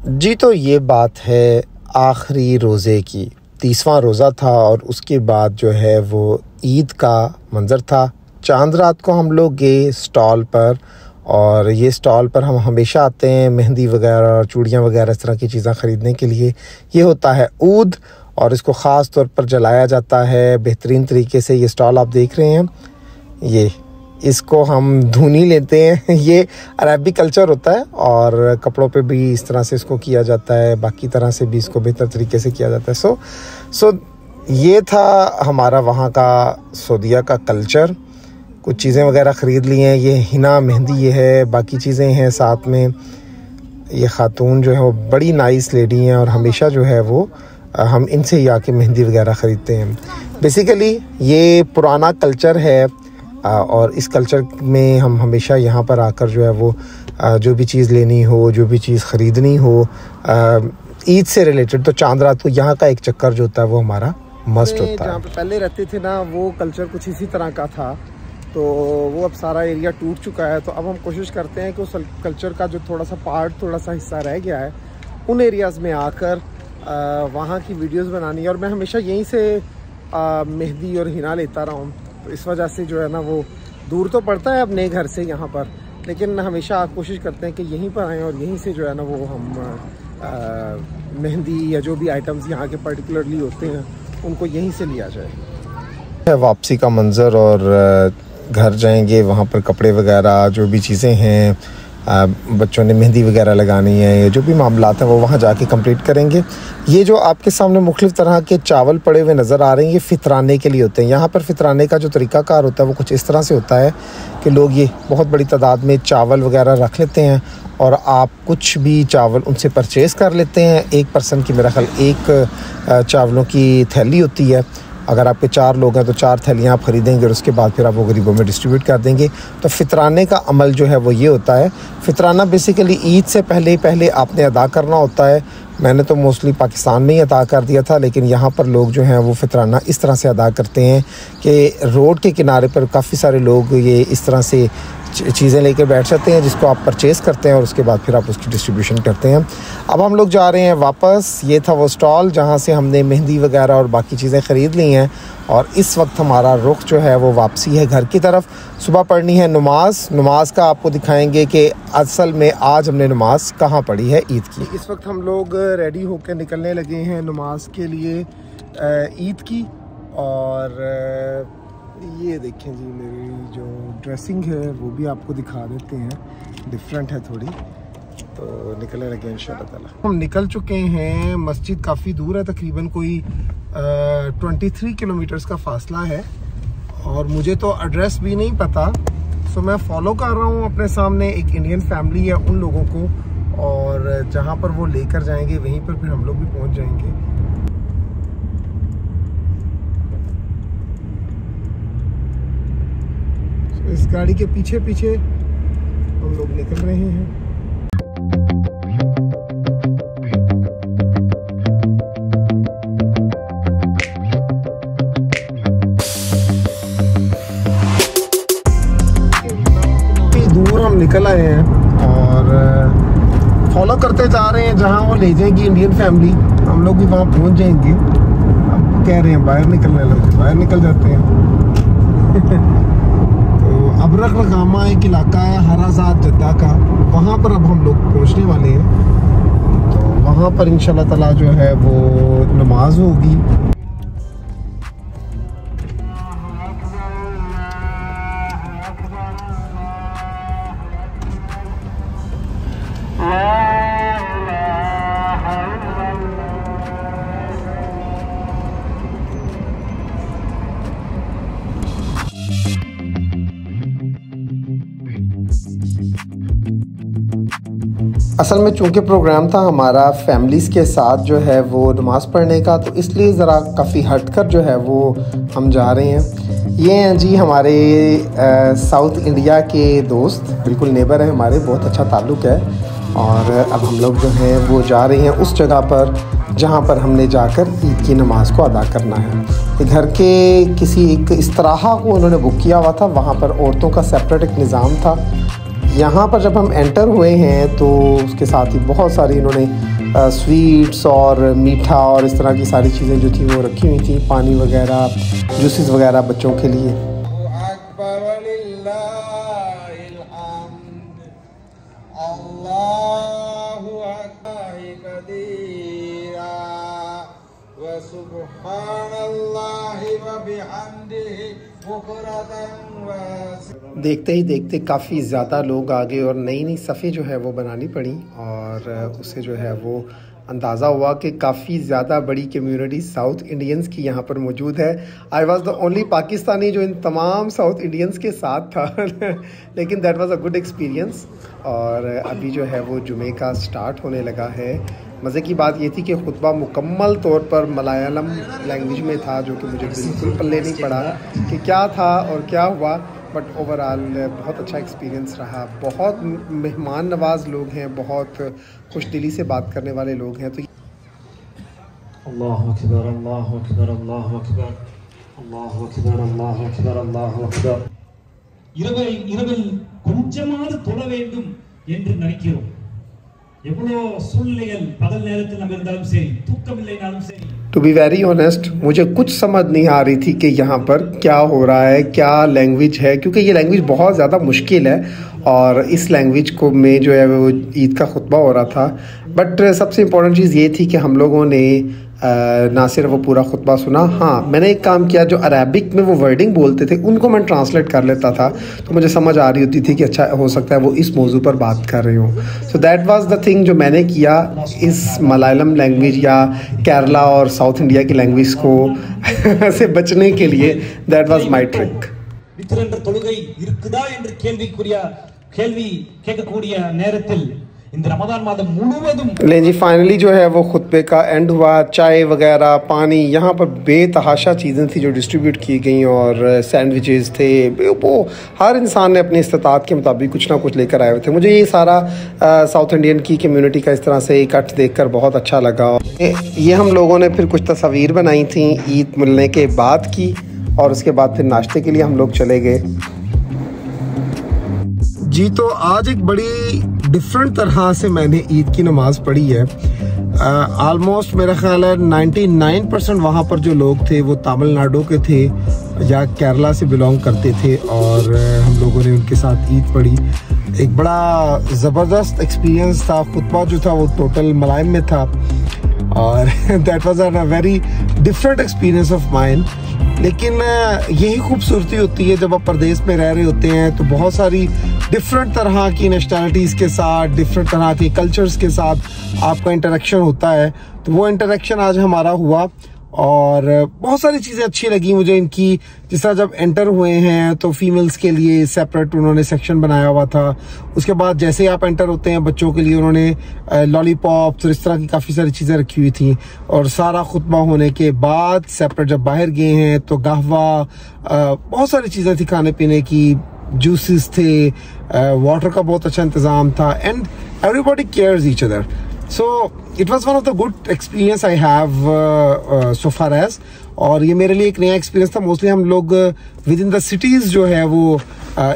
जी, तो ये बात है आखिरी रोज़े की। 30वां रोज़ा था और उसके बाद जो है वो ईद का मंज़र था। चांद रात को हम लोग गए स्टॉल पर, और ये स्टॉल पर हम हमेशा आते हैं मेहंदी वगैरह, चूड़ियाँ वगैरह इस तरह की चीज़ें ख़रीदने के लिए। ये होता है ऊद और इसको ख़ास तौर पर जलाया जाता है बेहतरीन तरीके से। ये स्टॉल आप देख रहे हैं, ये इसको हम धुनी लेते हैं। ये अरबी कल्चर होता है और कपड़ों पे भी इस तरह से इसको किया जाता है, बाकी तरह से भी इसको बेहतर तरीके से किया जाता है। सो ये था हमारा वहाँ का सऊदीया का कल्चर। कुछ चीज़ें वगैरह ख़रीद ली हैं। ये हिना मेहंदी ये है, बाकी चीज़ें हैं साथ में। ये ख़ातून जो है वो बड़ी नाइस लेडी हैं और हमेशा जो है वो हम इनसे ही आके मेहंदी वगैरह ख़रीदते हैं। बेसिकली ये पुराना कल्चर है और इस कल्चर में हम हमेशा यहाँ पर आकर जो है वो जो भी चीज़ लेनी हो, जो भी चीज़ ख़रीदनी हो ईद से रिलेटेड, तो चांद रात को यहाँ का एक चक्कर जो होता है वो हमारा मस्ट होता है। जहाँ पे पहले रहते थे ना, वो कल्चर कुछ इसी तरह का था, तो वो अब सारा एरिया टूट चुका है। तो अब हम कोशिश करते हैं कि उस कल्चर का जो थोड़ा सा पार्ट, थोड़ा सा हिस्सा रह गया है, उन एरियाज़ में आकर वहाँ की वीडियोस बनानी। और मैं हमेशा यहीं से मेहंदी और हिना लेता रहा हूँ, तो इस वजह से जो है ना वो दूर तो पड़ता है अपने घर से यहाँ पर, लेकिन हमेशा कोशिश करते हैं कि यहीं पर आएँ और यहीं से जो है ना वो हम मेहंदी या जो भी आइटम्स यहाँ के पर्टिकुलरली होते हैं उनको यहीं से लिया जाए। वापसी का मंज़र और घर जाएंगे, वहाँ पर कपड़े वगैरह जो भी चीज़ें हैं, बच्चों ने मेहंदी वगैरह लगानी है या जो भी मामलात हैं वो वहाँ जाके कंप्लीट करेंगे। ये जो आपके सामने मुख्तलिफ़ तरह के चावल पड़े हुए नज़र आ रहे हैं, ये फ़ितराने के लिए होते हैं। यहाँ पर फ़ितराने का जो तरीक़ाकार होता है वो कुछ इस तरह से होता है कि लोग ये बहुत बड़ी तादाद में चावल वगैरह रख लेते हैं और आप कुछ भी चावल उनसे परचेज़ कर लेते हैं। एक पर्सन की मेरा ख्याल एक चावलों की थैली होती है। अगर आपके 4 लोग हैं तो 4 थैलियाँ आप ख़रीदेंगे और उसके बाद फिर आप वो गरीबों में डिस्ट्रीब्यूट कर देंगे। तो फ़ितराने का अमल जो है वो ये होता है। फ़ितराना बेसिकली ईद से पहले आपने अदा करना होता है। मैंने तो मोस्टली पाकिस्तान में ही अदा कर दिया था, लेकिन यहाँ पर लोग जो हैं वो फ़ितराना इस तरह से अदा करते हैं कि रोड के किनारे पर काफ़ी सारे लोग ये इस तरह से चीज़ें लेके बैठ जाते हैं जिसको आप परचेज़ करते हैं और उसके बाद फिर आप उसकी डिस्ट्रीब्यूशन करते हैं। अब हम लोग जा रहे हैं वापस। ये था वो स्टॉल जहाँ से हमने मेहंदी वगैरह और बाकी चीज़ें ख़रीद ली हैं और इस वक्त हमारा रुख जो है वो वापसी है घर की तरफ। सुबह पढ़नी है नमाज का आपको दिखाएंगे कि असल में आज हमने नमाज कहाँ पढ़ी है ईद की। इस वक्त हम लोग रेडी होकर निकलने लगे हैं नमाज के लिए ईद की। और ये देखें जी, मेरी जो ड्रेसिंग है वो भी आपको दिखा देते हैं, डिफरेंट है थोड़ी। तो निकलने लगे इंशाल्लाह ताला। हम निकल चुके हैं। मस्जिद काफ़ी दूर है, तकरीबन कोई 23 किलोमीटर्स का फासला है और मुझे तो एड्रेस भी नहीं पता। सो मैं फॉलो कर रहा हूँ अपने सामने एक इंडियन फैमिली है, उन लोगों को, और जहाँ पर वो लेकर जाएंगे वहीं पर फिर हम लोग भी पहुँच जाएंगे। इस गाड़ी के पीछे पीछे हम लोग निकल रहे हैं। दूर हम निकल आए हैं और फॉलो करते जा रहे हैं। जहां वो ले जाएगी इंडियन फैमिली, हम लोग भी वहां पहुंच जाएंगे। अब कह रहे हैं बाहर निकलने लगे, बाहर निकल जाते हैं। अबरक रकामा एक इलाका है हराजात जद्दा का, वहाँ पर अब हम लोग पहुँचने वाले हैं। तो वहाँ पर इंशाल्लाह ताला जो है वो नमाज होगी। असल में चूँकि प्रोग्राम था हमारा फैमिलीज़ के साथ जो है वो नमाज़ पढ़ने का, तो इसलिए ज़रा काफ़ी हटकर जो है वो हम जा रहे हैं। ये हैं जी हमारे साउथ इंडिया के दोस्त, बिल्कुल नेबर हैं हमारे, बहुत अच्छा ताल्लुक़ है। और अब हम लोग जो हैं वो जा रहे हैं उस जगह पर जहाँ पर हमने जाकर ईद की नमाज़ को अदा करना है। घर के किसी एक इस्तराहा को उन्होंने बुक किया हुआ था, वहाँ पर औरतों का सेपरेट एक निज़ाम था। यहाँ पर जब हम एंटर हुए हैं तो उसके साथ ही बहुत सारी इन्होंने स्वीट्स और मीठा और इस तरह की सारी चीज़ें जो थी वो रखी हुई थी, पानी वगैरह, जूसेस वगैरह बच्चों के लिए। देखते ही देखते काफ़ी ज़्यादा लोग आ गए और नई नई सफ़े जो है वो बनानी पड़ी और उससे जो है वो अंदाज़ा हुआ कि काफ़ी ज़्यादा बड़ी कम्युनिटी साउथ इंडियंस की यहाँ पर मौजूद है। I was the only Pakistani जो इन तमाम साउथ इंडियंस के साथ था लेकिन that was a good experience. और अभी जो है वो जुमे का स्टार्ट होने लगा है। मज़े की बात ये थी कि खुतबा मुकम्मल तौर पर मलयालम लैंग्वेज में था, जो कि मुझे बिल्कुल पल्ले नहीं पड़ा कि क्या था और क्या हुआ, बट ओवरऑल बहुत अच्छा एक्सपीरियंस रहा। बहुत मेहमान नवाज लोग हैं, बहुत खुश दिली से बात करने वाले लोग हैं। तो अल्लाहु अकबर, अल्लाहु अकबर, अल्लाहु अकबर, अल्लाहु अकबर, अल्लाहु अकबर, अल्लाहु अकबर। இரவில் கொஞ்சமாவது தொழ வேண்டும் என்று நினைக்கிறோம். எவ்வளோ சூழ்நிலைகள் பகல் நேரத்தில் நம்ம இருந்தாலும் சரி, தூக்கமில்லைனாலும் சரி। टू बी वेरी ऑनेस्ट, मुझे कुछ समझ नहीं आ रही थी कि यहाँ पर क्या हो रहा है, क्या लैंग्वेज है, क्योंकि ये लैंग्वेज बहुत ज़्यादा मुश्किल है और इस लैंग्वेज को में जो है वो ईद का खुतबा हो रहा था। बट सबसे इम्पोर्टेंट चीज़ ये थी कि हम लोगों ने ना सिर्फ वो पूरा खुतबा सुना, हाँ मैंने एक काम किया, जो अरबिक में वो वर्डिंग बोलते थे उनको मैं ट्रांसलेट कर लेता था, तो मुझे समझ आ रही होती थी कि अच्छा हो सकता है वो इस मौजू पर बात कर रही हूँ। So that was the thing जो मैंने किया इस मलयालम लैंग्वेज या केरला और साउथ इंडिया की लैंग्वेज को से बचने के लिए। That was my trick. ले जी फाइनली जो है वो खुतबे का एंड हुआ। चाय वगैरह, पानी, यहाँ पर बेतहाशा चीज़ें थी जो डिस्ट्रीब्यूट की गई और सैंडविचेस थे। वो हर इंसान ने अपनी इस्तात के मुताबिक कुछ ना कुछ लेकर आए हुए थे। मुझे ये सारा साउथ इंडियन की कम्युनिटी का इस तरह से इकट्ठ देखकर बहुत अच्छा लगा। ये हम लोगों ने फिर कुछ तस्वीर बनाई थी ईद मिलने के बाद की, और उसके बाद फिर नाश्ते के लिए हम लोग चले गए जी। तो आज एक बड़ी डिफरेंट तरह से मैंने ईद की नमाज़ पढ़ी है। ऑलमोस्ट मेरा ख्याल है 99% वहाँ पर जो लोग थे वो तमिलनाडु के थे या केरला से बिलोंग करते थे, और हम लोगों ने उनके साथ ईद पढ़ी। एक बड़ा ज़बरदस्त एक्सपीरियंस था। खुतबा जो था वो टोटल मलयालम में था और that was a very different experience of mine. लेकिन यही खूबसूरती होती है जब आप परदेश में रह रहे होते हैं, तो बहुत सारी डिफरेंट तरह की नेशनैलिटीज़ के साथ, डिफरेंट तरह के कल्चर्स के साथ आपका इंटरेक्शन होता है। तो वो इंटरेक्शन आज हमारा हुआ और बहुत सारी चीज़ें अच्छी लगी मुझे इनकी। जिस तरह जब एंटर हुए हैं तो फीमेल्स के लिए सेपरेट उन्होंने सेक्शन बनाया हुआ था। उसके बाद जैसे आप एंटर होते हैं बच्चों के लिए उन्होंने लॉलीपॉप्स और इस तरह की काफ़ी सारी चीज़ें रखी हुई थी। और सारा खुतबा होने के बाद सेपरेट जब बाहर गए हैं तो कहवा, बहुत सारी चीज़ें थी खाने पीने की, जूसेस थे, वाटर का बहुत अच्छा इंतज़ाम था, and everybody cares each other. So it was one of the good experience I have so far as। और ये मेरे लिए एक नया एक्सपीरियंस था। मोस्टली हम लोग विद इन द सिटीज़ जो है वो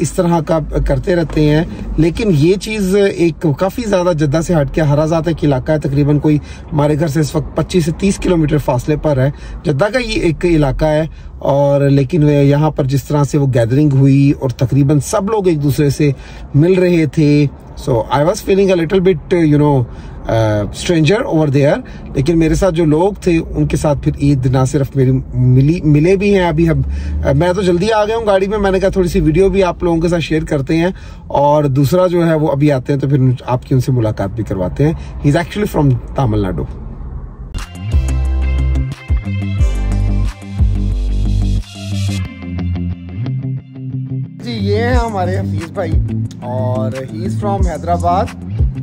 इस तरह का करते रहते हैं, लेकिन ये चीज़ एक काफ़ी ज़्यादा जद्दा से हट के हराजात एक इलाका है, तकरीबन कोई हमारे घर से इस वक्त 25 से 30 किलोमीटर फासले पर है। जद्दा का ये एक इलाका है, और लेकिन यहाँ पर जिस तरह से वो गैदरिंग हुई और तकरीबन सब लोग एक दूसरे से मिल रहे थे। So I was feeling a little bit stranger over there. लेकिन मेरे साथ जो लोग थे उनके साथ फिर ईद ना सिर्फ मेरी मिले भी हैं। अभी हम मैं तो जल्दी आ गया हूँ गाड़ी में, मैंने कहा थोड़ी सी वीडियो भी आप लोगों के साथ शेयर करते हैं, और दूसरा जो है वो अभी आते हैं तो फिर आपकी उनसे मुलाकात भी करवाते हैं। He is actually from Tamil Nadu. जी ये हैं हमारे हफीज़ भाई, और he is from Hyderabad,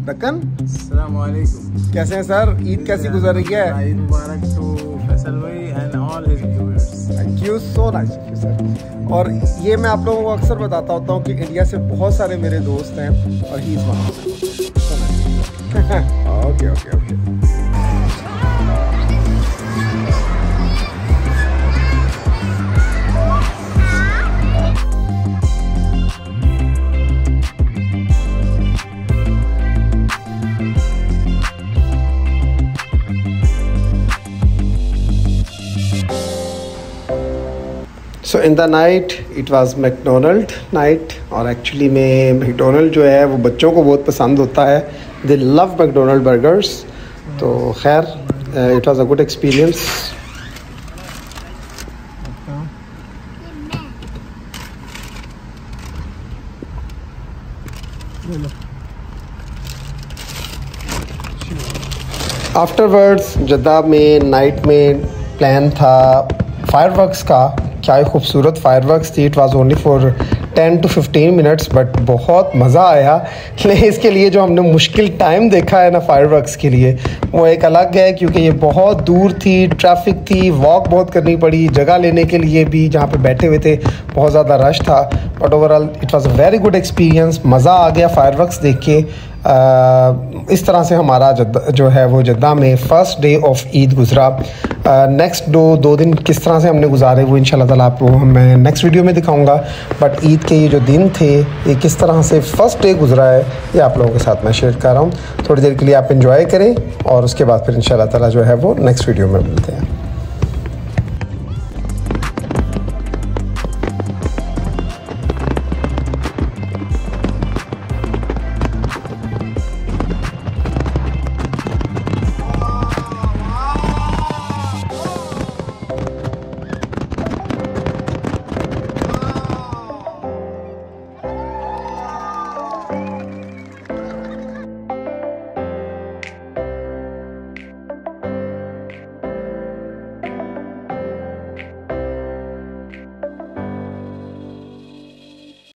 Deccan. अस्सलाम वालेकुम। कैसे हैं सर? ईद कैसी गुजर रही है? ईद मुबारक टू फैसल भाई and all his viewers. Thank you so much sir. और ये मैं आप लोगों को अक्सर बताता होता हूँ कि इंडिया से बहुत सारे मेरे दोस्त हैं और he is one of them. Okay okay okay. So in the night it was McDonald night, और एक्चुअली में मैकडोनल्ड जो है वो बच्चों को बहुत पसंद होता है, दे लव मैकडोनल्ड बर्गर्स। तो खैर it was a good experience. Afterwards Jeddah में नाइट में प्लान था फायरवर्क्स का। क्या ही खूबसूरत फायरवर्क्स थी। It was only for 10 to 15 minutes, but बहुत मज़ा आया। लेकिन इसके लिए जो हमने मुश्किल टाइम देखा है ना फायरवर्क्स के लिए, वो एक अलग है, क्योंकि ये बहुत दूर थी, ट्रैफिक थी, वॉक बहुत करनी पड़ी, जगह लेने के लिए भी जहाँ पे बैठे हुए थे बहुत ज़्यादा रश था। But overall it was a very good experience. मज़ा आ गया फायरवर्क्स देख के। इस तरह से हमारा जो है वो जद्दा में फ़र्स्ट डे ऑफ ईद गुज़रा। नेक्स्ट दो दिन किस तरह से हमने गुजारे वो इंशाल्लाह ताला आपको मैं नेक्स्ट वीडियो में दिखाऊंगा। बट ईद के ये जो दिन थे, ये किस तरह से फ़र्स्ट डे गुज़रा है, ये आप लोगों के साथ मैं शेयर कर रहा हूँ। थोड़ी देर के लिए आप इंजॉय करें और उसके बाद फिर इंशाल्लाह ताला जो है वो नेक्स्ट वीडियो में मिलते हैं।